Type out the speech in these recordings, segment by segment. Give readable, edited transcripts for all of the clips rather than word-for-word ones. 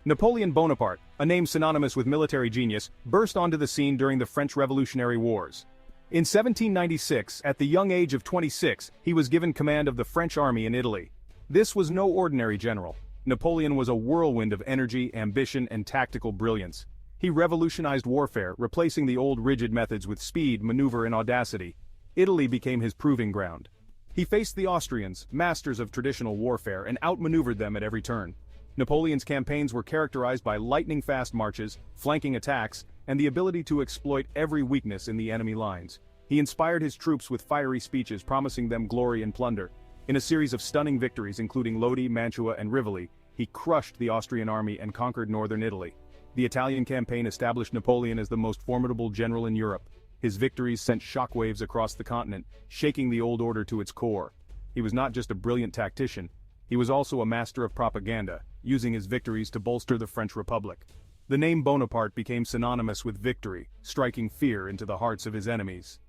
Napoleon Bonaparte, a name synonymous with military genius, burst onto the scene during the French Revolutionary Wars. In 1796, at the young age of 26, he was given command of the French army in Italy. This was no ordinary general. Napoleon was a whirlwind of energy, ambition, and tactical brilliance. He revolutionized warfare, replacing the old rigid methods with speed, maneuver, and audacity. Italy became his proving ground. He faced the Austrians, masters of traditional warfare, and outmaneuvered them at every turn. Napoleon's campaigns were characterized by lightning-fast marches, flanking attacks, and the ability to exploit every weakness in the enemy lines. He inspired his troops with fiery speeches promising them glory and plunder. In a series of stunning victories including Lodi, Mantua, and Rivoli, he crushed the Austrian army and conquered northern Italy. The Italian campaign established Napoleon as the most formidable general in Europe. His victories sent shockwaves across the continent, shaking the old order to its core. He was not just a brilliant tactician, he was also a master of propaganda, using his victories to bolster the French Republic. The name Bonaparte became synonymous with victory, striking fear into the hearts of his enemies.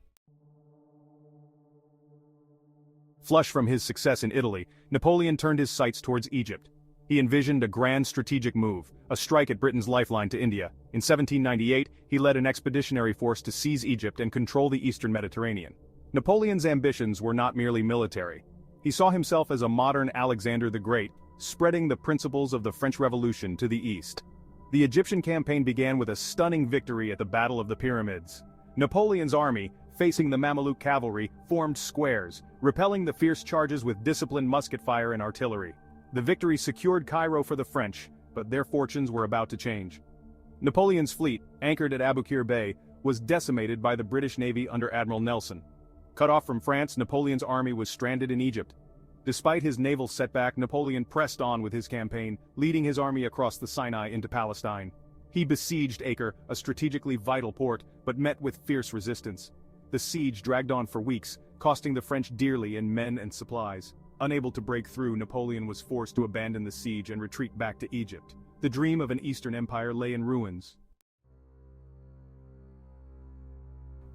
Flush from his success in Italy, Napoleon turned his sights towards Egypt. He envisioned a grand strategic move, a strike at Britain's lifeline to India. In 1798, he led an expeditionary force to seize Egypt and control the eastern Mediterranean. Napoleon's ambitions were not merely military. He saw himself as a modern Alexander the Great, spreading the principles of the French Revolution to the east. The Egyptian campaign began with a stunning victory at the Battle of the Pyramids. Napoleon's army, facing the Mameluke cavalry, formed squares, repelling the fierce charges with disciplined musket fire and artillery. The victory secured Cairo for the French, but their fortunes were about to change. Napoleon's fleet, anchored at Aboukir Bay, was decimated by the British Navy under Admiral Nelson. Cut off from France, Napoleon's army was stranded in Egypt. Despite his naval setback, Napoleon pressed on with his campaign, leading his army across the Sinai into Palestine. He besieged Acre, a strategically vital port, but met with fierce resistance. The siege dragged on for weeks, costing the French dearly in men and supplies. Unable to break through, Napoleon was forced to abandon the siege and retreat back to Egypt. The dream of an Eastern Empire lay in ruins.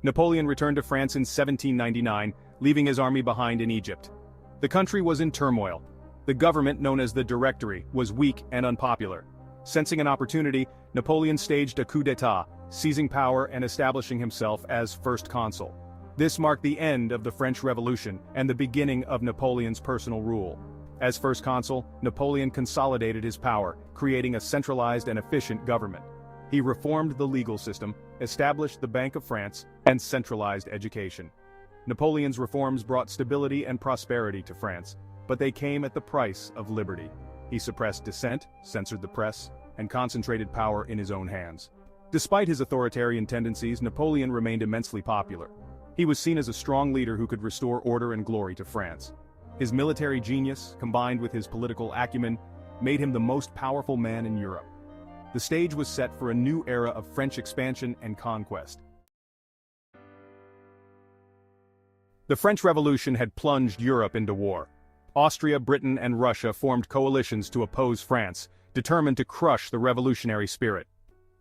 Napoleon returned to France in 1799, leaving his army behind in Egypt. The country was in turmoil. The government, known as the Directory, was weak and unpopular. Sensing an opportunity, Napoleon staged a coup d'état, seizing power and establishing himself as First Consul. This marked the end of the French Revolution and the beginning of Napoleon's personal rule. As First Consul, Napoleon consolidated his power, creating a centralized and efficient government. He reformed the legal system, established the Bank of France, and centralized education. Napoleon's reforms brought stability and prosperity to France, but they came at the price of liberty. He suppressed dissent, censored the press, and concentrated power in his own hands. Despite his authoritarian tendencies, Napoleon remained immensely popular. He was seen as a strong leader who could restore order and glory to France. His military genius, combined with his political acumen, made him the most powerful man in Europe. The stage was set for a new era of French expansion and conquest. The French Revolution had plunged Europe into war. Austria, Britain, and Russia formed coalitions to oppose France, determined to crush the revolutionary spirit.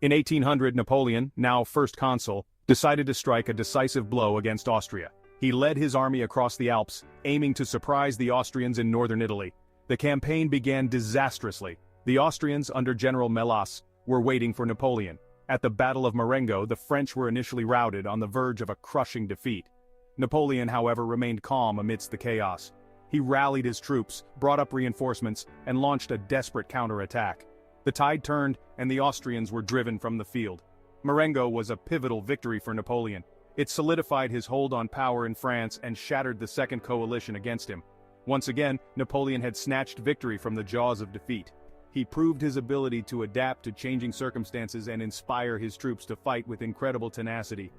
In 1800, Napoleon, now First Consul, decided to strike a decisive blow against Austria. He led his army across the Alps, aiming to surprise the Austrians in northern Italy. The campaign began disastrously. The Austrians, under General Melas, were waiting for Napoleon. At the Battle of Marengo, the French were initially routed on the verge of a crushing defeat. Napoleon, however, remained calm amidst the chaos. He rallied his troops, brought up reinforcements, and launched a desperate counterattack. The tide turned, and the Austrians were driven from the field. Marengo was a pivotal victory for Napoleon. It solidified his hold on power in France and shattered the Second Coalition against him. Once again, Napoleon had snatched victory from the jaws of defeat. He proved his ability to adapt to changing circumstances and inspire his troops to fight with incredible tenacity.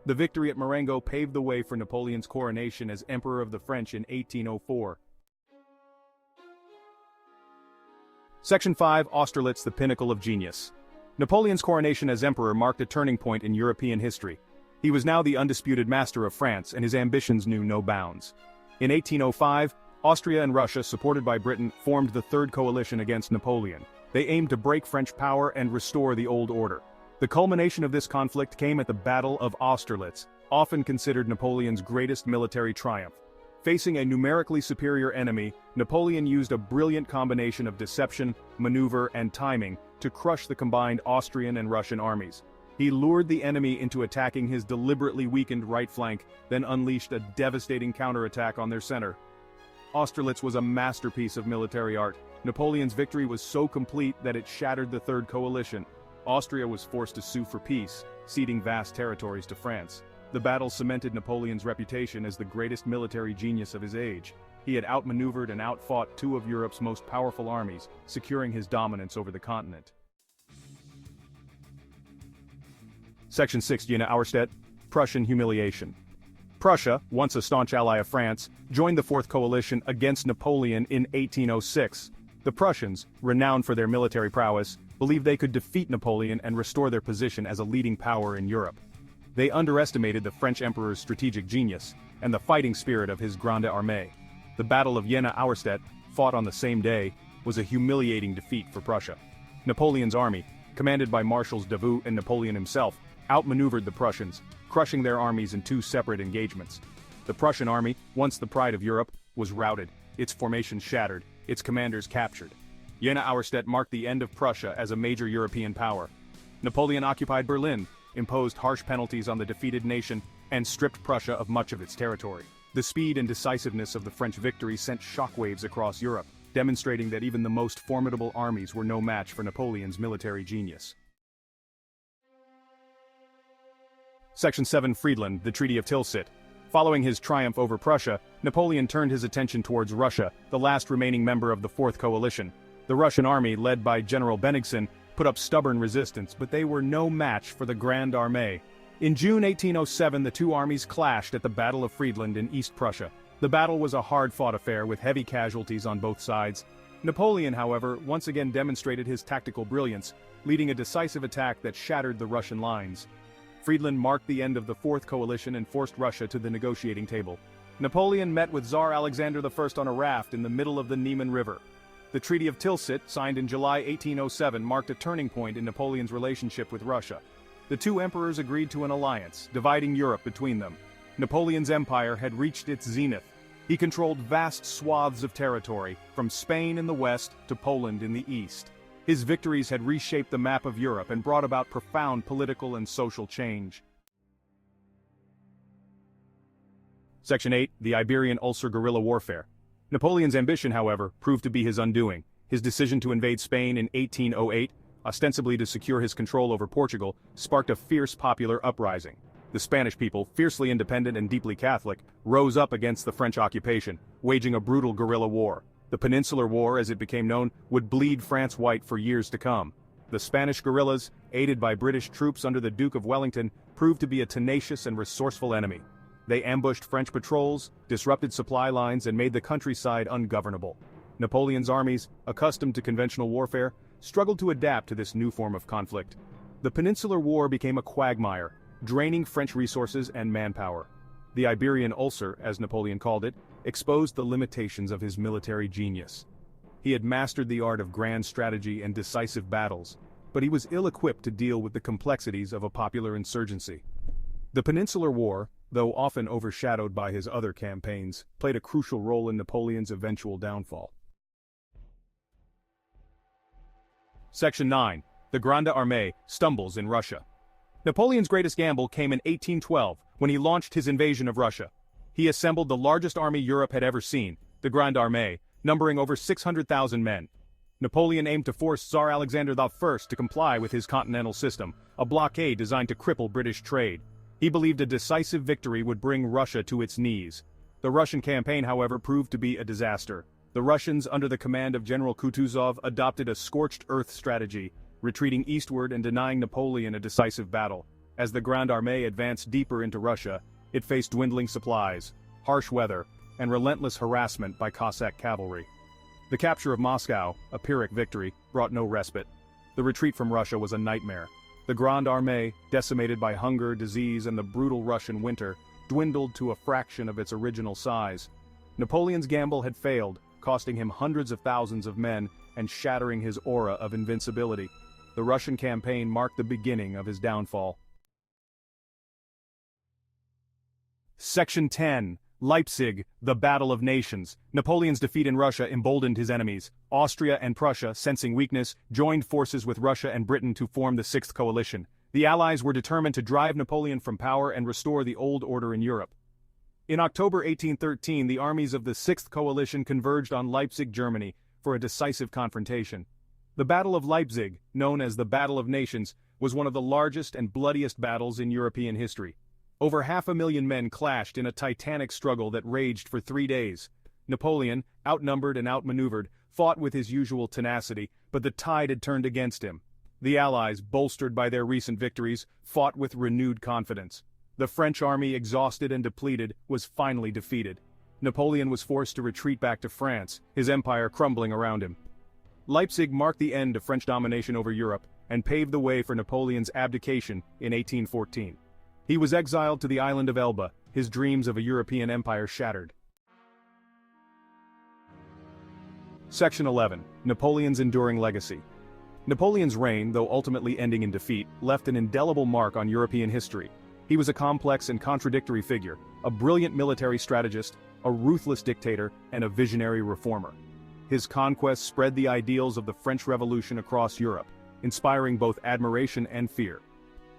The victory at Marengo paved the way for Napoleon's coronation as Emperor of the French in 1804. Section 5, Austerlitz, the Pinnacle of Genius. Napoleon's coronation as emperor marked a turning point in European history. He was now the undisputed master of France, and his ambitions knew no bounds. In 1805, Austria and Russia, supported by Britain, formed the Third Coalition against Napoleon. They aimed to break French power and restore the old order. The culmination of this conflict came at the Battle of Austerlitz, often considered Napoleon's greatest military triumph. Facing a numerically superior enemy, Napoleon used a brilliant combination of deception, maneuver, and timing, to crush the combined Austrian and Russian armies. He lured the enemy into attacking his deliberately weakened right flank, then unleashed a devastating counterattack on their center. Austerlitz was a masterpiece of military art. Napoleon's victory was so complete that it shattered the Third Coalition. Austria was forced to sue for peace, ceding vast territories to France. The battle cemented Napoleon's reputation as the greatest military genius of his age. He had outmaneuvered and outfought two of Europe's most powerful armies, securing his dominance over the continent. Section 6. Jena Auerstedt, Prussian Humiliation. Prussia, once a staunch ally of France, joined the Fourth Coalition against Napoleon in 1806. The Prussians, renowned for their military prowess, believed they could defeat Napoleon and restore their position as a leading power in Europe. They underestimated the French emperor's strategic genius and the fighting spirit of his Grande Armée. The Battle of Jena Auerstedt, fought on the same day, was a humiliating defeat for Prussia. Napoleon's army, commanded by Marshals Davout and Napoleon himself, outmaneuvered the Prussians, crushing their armies in two separate engagements. The Prussian army, once the pride of Europe, was routed, its formation shattered, its commanders captured. Jena Auerstedt marked the end of Prussia as a major European power. Napoleon occupied Berlin, imposed harsh penalties on the defeated nation, and stripped Prussia of much of its territory. The speed and decisiveness of the French victory sent shockwaves across Europe, demonstrating that even the most formidable armies were no match for Napoleon's military genius. Section 7. Friedland, the Treaty of Tilsit. Following his triumph over Prussia, Napoleon turned his attention towards Russia, the last remaining member of the Fourth Coalition. The Russian army, led by General Bennigsen, put up stubborn resistance, but they were no match for the Grande Armée. In June 1807, the two armies clashed at the Battle of Friedland in East Prussia. The battle was a hard-fought affair with heavy casualties on both sides. Napoleon, however, once again demonstrated his tactical brilliance, leading a decisive attack that shattered the Russian lines. Friedland marked the end of the Fourth Coalition and forced Russia to the negotiating table. Napoleon met with Tsar Alexander I on a raft in the middle of the Niemen River. The Treaty of Tilsit, signed in July 1807, marked a turning point in Napoleon's relationship with Russia. The two emperors agreed to an alliance, dividing Europe between them. Napoleon's empire had reached its zenith. He controlled vast swaths of territory, from Spain in the west to Poland in the east. His victories had reshaped the map of Europe and brought about profound political and social change. Section 8. The Iberian Ulcer Guerilla Warfare. Napoleon's ambition, however, proved to be his undoing. His decision to invade Spain in 1808, ostensibly to secure his control over Portugal, sparked a fierce popular uprising. The Spanish people, fiercely independent and deeply Catholic, rose up against the French occupation, waging a brutal guerrilla war. The Peninsular War, as it became known, would bleed France white for years to come. The Spanish guerrillas, aided by British troops under the Duke of Wellington, proved to be a tenacious and resourceful enemy. They ambushed French patrols, disrupted supply lines, and made the countryside ungovernable. Napoleon's armies, accustomed to conventional warfare, struggled to adapt to this new form of conflict. The Peninsular War became a quagmire, draining French resources and manpower. The Iberian Ulcer, as Napoleon called it, exposed the limitations of his military genius. He had mastered the art of grand strategy and decisive battles, but he was ill-equipped to deal with the complexities of a popular insurgency. The Peninsular War, though often overshadowed by his other campaigns, played a crucial role in Napoleon's eventual downfall. Section 9. The Grande Armée stumbles in Russia. Napoleon's greatest gamble came in 1812, when he launched his invasion of Russia. He assembled the largest army Europe had ever seen, the Grande Armée, numbering over 600,000 men. Napoleon aimed to force Tsar Alexander I to comply with his continental system, a blockade designed to cripple British trade. He believed a decisive victory would bring Russia to its knees. The Russian campaign, however, proved to be a disaster. The Russians, under the command of General Kutuzov, adopted a scorched earth strategy, retreating eastward and denying Napoleon a decisive battle. As the Grande Armée advanced deeper into Russia, it faced dwindling supplies, harsh weather, and relentless harassment by Cossack cavalry. The capture of Moscow, a Pyrrhic victory, brought no respite. The retreat from Russia was a nightmare. The Grande Armée, decimated by hunger, disease, and the brutal Russian winter, dwindled to a fraction of its original size. Napoleon's gamble had failed, costing him hundreds of thousands of men and shattering his aura of invincibility. The Russian campaign marked the beginning of his downfall. Section 10. Leipzig, the Battle of Nations. Napoleon's defeat in Russia emboldened his enemies. Austria and Prussia, sensing weakness, joined forces with Russia and Britain to form the Sixth Coalition. The Allies were determined to drive Napoleon from power and restore the old order in Europe. In October 1813, the armies of the Sixth Coalition converged on Leipzig, Germany, for a decisive confrontation. The Battle of Leipzig, known as the Battle of Nations, was one of the largest and bloodiest battles in European history. Over 500,000 men clashed in a titanic struggle that raged for 3 days. Napoleon, outnumbered and outmaneuvered, fought with his usual tenacity, but the tide had turned against him. The Allies, bolstered by their recent victories, fought with renewed confidence. The French army, exhausted and depleted, was finally defeated. Napoleon was forced to retreat back to France, his empire crumbling around him. Leipzig marked the end of French domination over Europe, and paved the way for Napoleon's abdication in 1814. He was exiled to the island of Elba, his dreams of a European empire shattered. Section 11. Napoleon's enduring legacy. Napoleon's reign, though ultimately ending in defeat, left an indelible mark on European history. He was a complex and contradictory figure, a brilliant military strategist, a ruthless dictator, and a visionary reformer. His conquests spread the ideals of the French Revolution across Europe, inspiring both admiration and fear.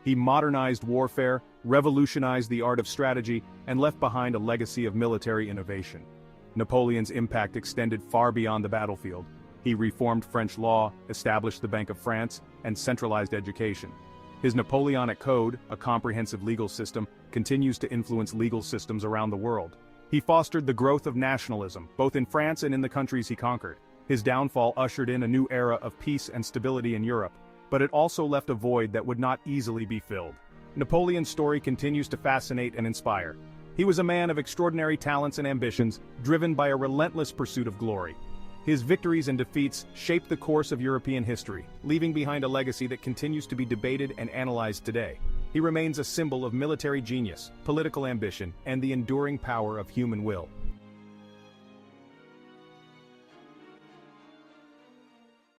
He modernized warfare, revolutionized the art of strategy, and left behind a legacy of military innovation. Napoleon's impact extended far beyond the battlefield. He reformed French law, established the Bank of France, and centralized education. His Napoleonic Code, a comprehensive legal system, continues to influence legal systems around the world. He fostered the growth of nationalism, both in France and in the countries he conquered. His downfall ushered in a new era of peace and stability in Europe, but it also left a void that would not easily be filled. Napoleon's story continues to fascinate and inspire. He was a man of extraordinary talents and ambitions, driven by a relentless pursuit of glory. His victories and defeats shaped the course of European history, leaving behind a legacy that continues to be debated and analyzed today. He remains a symbol of military genius, political ambition, and the enduring power of human will.